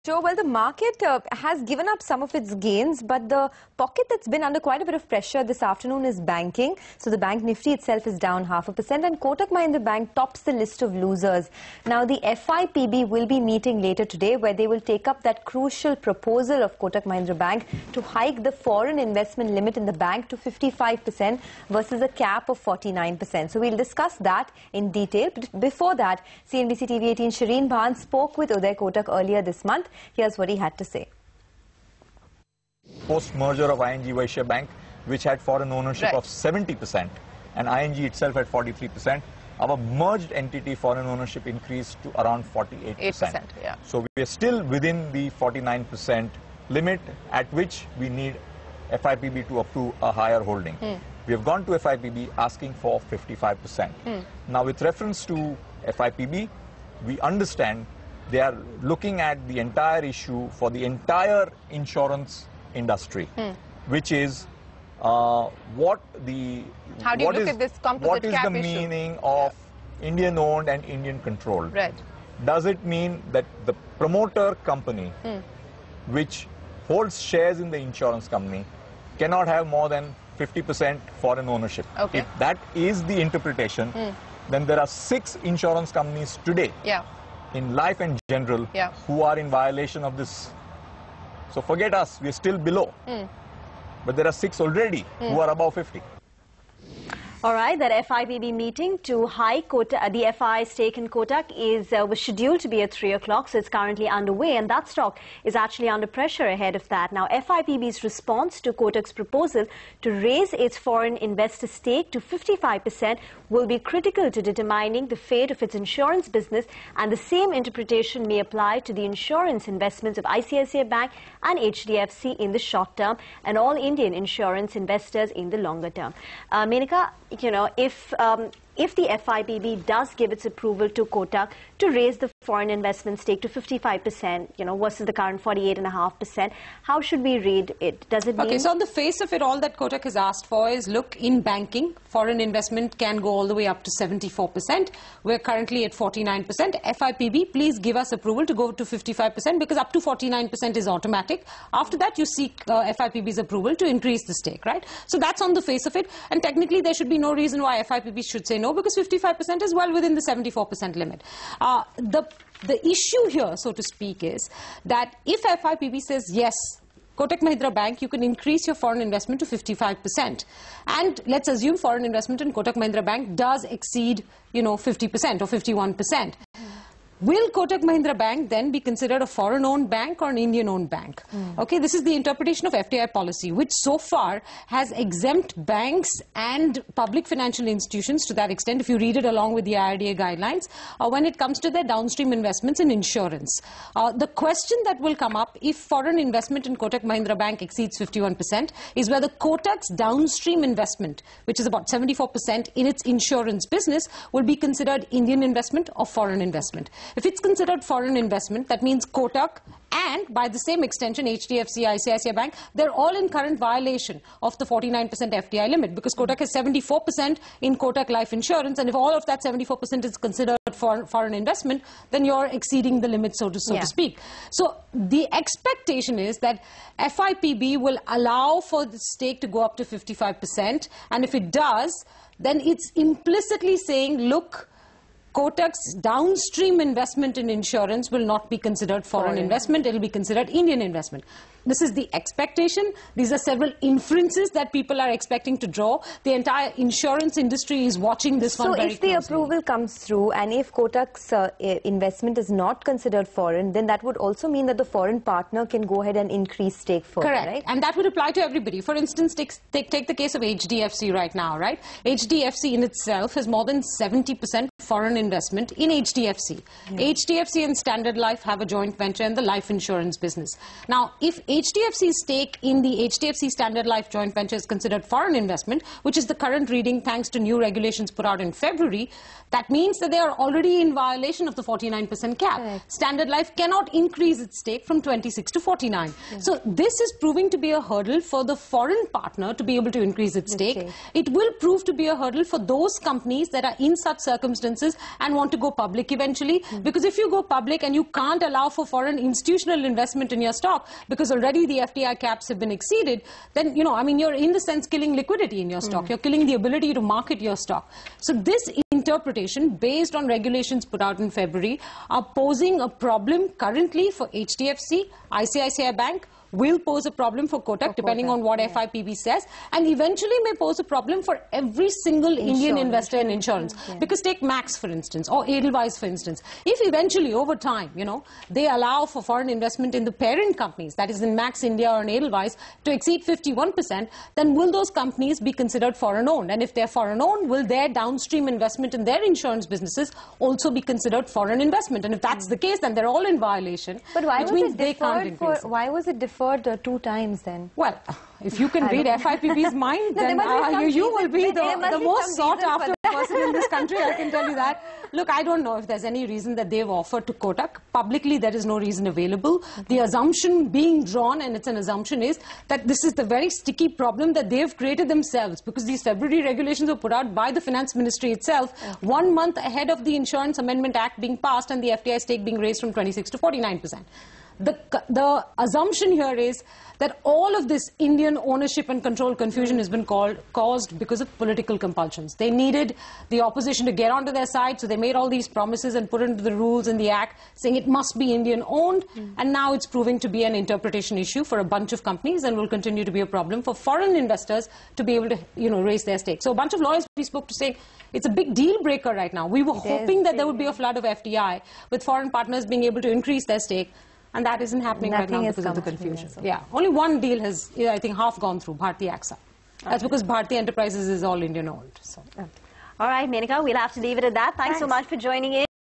Sure, well, the market has given up some of its gains, but the pocket that's been under quite a bit of pressure this afternoon is banking. So the Bank Nifty itself is down 0.5%, and Kotak Mahindra Bank tops the list of losers. Now, the FIPB will be meeting later today, where they will take up that crucial proposal of Kotak Mahindra Bank to hike the foreign investment limit in the bank to 55% versus a cap of 49%. So we'll discuss that in detail. But before that, CNBC TV 18 Shireen Bhan spoke with Uday Kotak earlier this month. Here's what he had to say. Post-merger of ING Vysya Bank, which had foreign ownership of 70%, and ING itself had 43%, our merged entity foreign ownership increased to around 48%. Yeah. So we are still within the 49% limit at which we need FIPB to approve a higher holding. We have gone to FIPB asking for 55%. Now, with reference to FIPB, we understand they are looking at the entire issue for the entire insurance industry, which is what is the meaning of Indian-owned and Indian-controlled? Right. Does it mean that the promoter company, which holds shares in the insurance company, cannot have more than 50% foreign ownership? Okay. If that is the interpretation, then there are 6 insurance companies today in life and general who are in violation of this. So forget us, we are still below. But there are 6 already who are above 50. All right, that FIPB meeting to hike the FI stake in Kotak was scheduled to be at 3 o'clock, so it's currently underway, and that stock is actually under pressure ahead of that. Now, FIPB's response to Kotak's proposal to raise its foreign investor stake to 55% will be critical to determining the fate of its insurance business, and the same interpretation may apply to the insurance investments of ICICI Bank and HDFC in the short term, and all Indian insurance investors in the longer term. Menaka, you know, if the FIPB does give its approval to Kotak to raise the foreign investment stake to 55%, you know, versus the current 48.5%, how should we read it? Does it mean... Okay, so on the face of it, all that Kotak has asked for is, look, in banking, foreign investment can go all the way up to 74%. We're currently at 49%. FIPB, please give us approval to go to 55%, because up to 49% is automatic. After that, you seek FIPB's approval to increase the stake, right? So that's on the face of it. And technically, there should be no reason why FIPB should say no, because 55% is well within the 74% limit. The issue here, so to speak, is that if FIPB says, yes, Kotak Mahindra Bank, you can increase your foreign investment to 55%. And let's assume foreign investment in Kotak Mahindra Bank does exceed, you know, 50% or 51%. Will Kotak Mahindra Bank then be considered a foreign-owned bank or an Indian-owned bank? Okay, this is the interpretation of FDI policy, which so far has exempt banks and public financial institutions to that extent, if you read it along with the IRDA guidelines, when it comes to their downstream investments in insurance. The question that will come up if foreign investment in Kotak Mahindra Bank exceeds 51% is whether Kotak's downstream investment, which is about 74% in its insurance business, will be considered Indian investment or foreign investment. If it's considered foreign investment, that means Kotak and, by the same extension, HDFC, ICICI Bank, they're all in current violation of the 49% FDI limit, because Kotak has 74% in Kotak Life Insurance, and if all of that 74% is considered foreign investment, then you're exceeding the limit, so to speak. So the expectation is that FIPB will allow for the stake to go up to 55%, and if it does, then it's implicitly saying, look, Kotak's downstream investment in insurance will not be considered foreign investment, it will be considered Indian investment. This is the expectation. These are several inferences that people are expecting to draw. The entire insurance industry is watching this one very closely. So if the approval comes through, and if Kotak's investment is not considered foreign, then that would also mean that the foreign partner can go ahead and increase stake further, correct, right? And that would apply to everybody. For instance, take the case of HDFC right now, right? HDFC in itself has more than 70% foreign investment in HDFC. HDFC and Standard Life have a joint venture in the life insurance business. Now, if HDFC's stake in the HDFC Standard Life joint venture is considered foreign investment, which is the current reading thanks to new regulations put out in February, that means that they are already in violation of the 49% cap. Correct. Standard Life cannot increase its stake from 26 to 49. So this is proving to be a hurdle for the foreign partner to be able to increase its stake. It will prove to be a hurdle for those companies that are in such circumstances and want to go public eventually. Because if you go public and you can't allow for foreign institutional investment in your stock because already the FDI caps have been exceeded, then, you know, I mean, you're in the sense killing liquidity in your stock. You're killing the ability to market your stock. So this interpretation, based on regulations put out in February, are posing a problem currently for HDFC, ICICI Bank, will pose a problem for Kotak, depending on what FIPB says, and eventually may pose a problem for every single Indian investor in insurance. Because take Max, for instance, or Edelweiss, for instance. If eventually, over time, you know, they allow for foreign investment in the parent companies, that is in Max India or in Edelweiss, to exceed 51%, then will those companies be considered foreign-owned? And if they're foreign-owned, will their downstream investment in their insurance businesses also be considered foreign investment? And if that's the case, then they're all in violation. But why which was means it they can't deferred increase it. Why was it deferred 2 times then? Well, if you can read FIPB's mind, No, then you will be the most sought reason for after person in this country, I can tell you that. Look, I don't know if there's any reason that they've offered to Kotak. Publicly, there is no reason available. The assumption being drawn, and it's an assumption, is that this is the very sticky problem that they've created themselves, because these February regulations were put out by the Finance Ministry itself 1 month ahead of the Insurance Amendment Act being passed and the FDI stake being raised from 26 to 49%. The assumption here is that all of this Indian ownership and control confusion has been caused because of political compulsions. They needed the opposition to get onto their side, so they made all these promises and put into the rules in the Act saying it must be Indian owned, and now it's proving to be an interpretation issue for a bunch of companies and will continue to be a problem for foreign investors to be able to, you know, raise their stake. So a bunch of lawyers we spoke to say it's a big deal breaker right now. We were hoping that there would be a flood of FDI with foreign partners being able to increase their stake. And that isn't happening right now because of the confusion. Yeah, only one deal has, I think, half gone through, Bharti AXA. That's because Bharti Enterprises is all Indian owned. So. All right, Menaka, we'll have to leave it at that. Thanks so much for joining in.